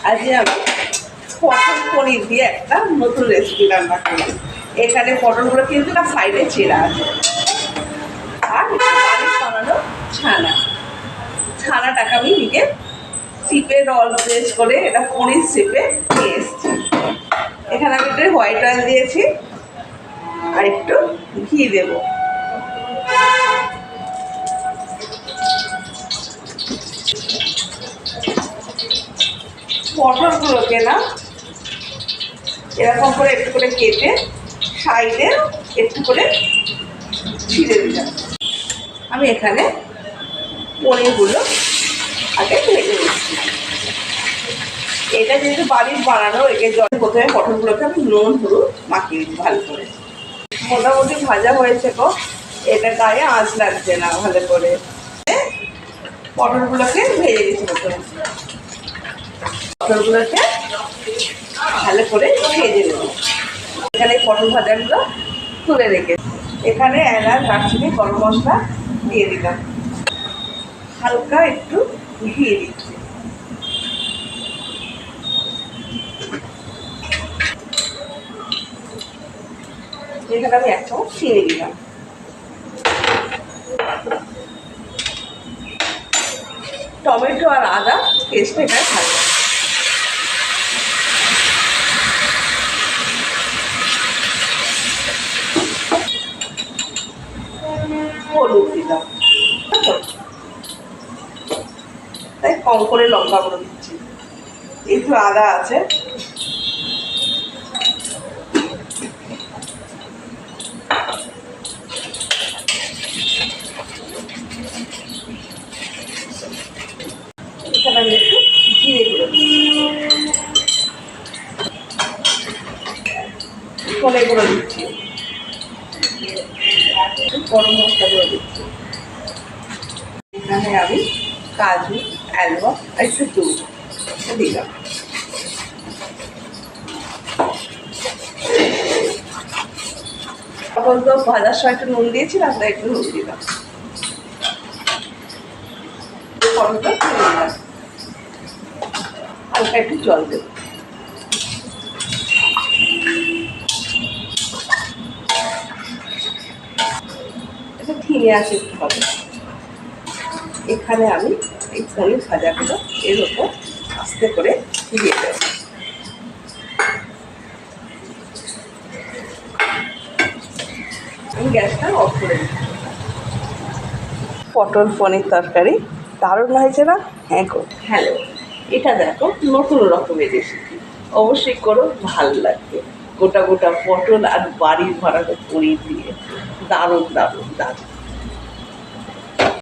আজকে আমি পটল পনির দিয়ে একটা নতুন রেসিপি রান্না করি। এখানে পটলগুলো কিন্তু না সাইডে চেরা আছে, আর বাড়ির বানানো ছানাটাকে আমি নিয়ে চিপে রল প্রেস করে এটা পনির চেপে নিয়ে এসেছি। এখানে আমি একটু হোয়াইট অয়েল দিয়েছি আর একটু ঘি দেবো। পটলগুলোকে না এরকম করে একটু করে কেটে সাইডে একটু করে ছিঁড়ে দিলাম। আমি এখানে পনিরগুলো আগে ভেজে নিচ্ছি। এটা যেহেতু বাড়ির বানানো, একে জল প্রথমে পটলগুলোকে আমি নুন হলুদ মাখিয়ে দিচ্ছি ভালো করে। মোটামুটি ভাজা হয়েছে গো, এটা গায়ে আঁচ লাগছে না। ভালো করে পটলগুলোকে ভেজে দিচ্ছি। পটলগুলোকে ভালো করে ভেজে নেব। এখানে পটল ভাজাগুলো তুলে রেখে এখানে এলাচ, দারচিনি, গরম মশলা দিয়ে দিলাম। হালকা একটু ঘি দিচ্ছি। এখানে আমি এক চামচ চিনি দিলাম। টমেটো আর আদা পেস্ট এখানে থাকবে। হলুদ দিলাম, তাই কম করে লঙ্কা গুঁড়ো দিচ্ছি। একটু আদা আছে, এখানে আমি একটু জিরে গুঁড়ো ধনে গুঁড়ো দিচ্ছি, গরম মশলা গুঁড়ো দিচ্ছি। এখানে আমি কাজু, অ্যালমন্ড আর একটু দুধ দিলাম। তখন তো ভাজার সময় একটু নুন দিয়েছিলাম, তাই একটু নুন দিলাম। পটলটা তুলে দিলাম, হালকা একটু জল দেব। এটা ধিমে আছে একটু হবে। এখানে আমি এই পনির ভাজাগুলো এর ওপর আস্তে করে দিয়ে দেব। আমি গ্যাসটা অফ করে দিই। পটল পনির তরকারি দারুণ হয়েছে না? হ্যাঁ গো, হ্যালো, এটা দেখো নতুন রকমের রেসিপি, অবশ্যই করো, ভালো লাগবে। গোটা গোটা পটল আর বাড়ির বানানো পনির দিয়ে দারুণ দারুণ দারুণ।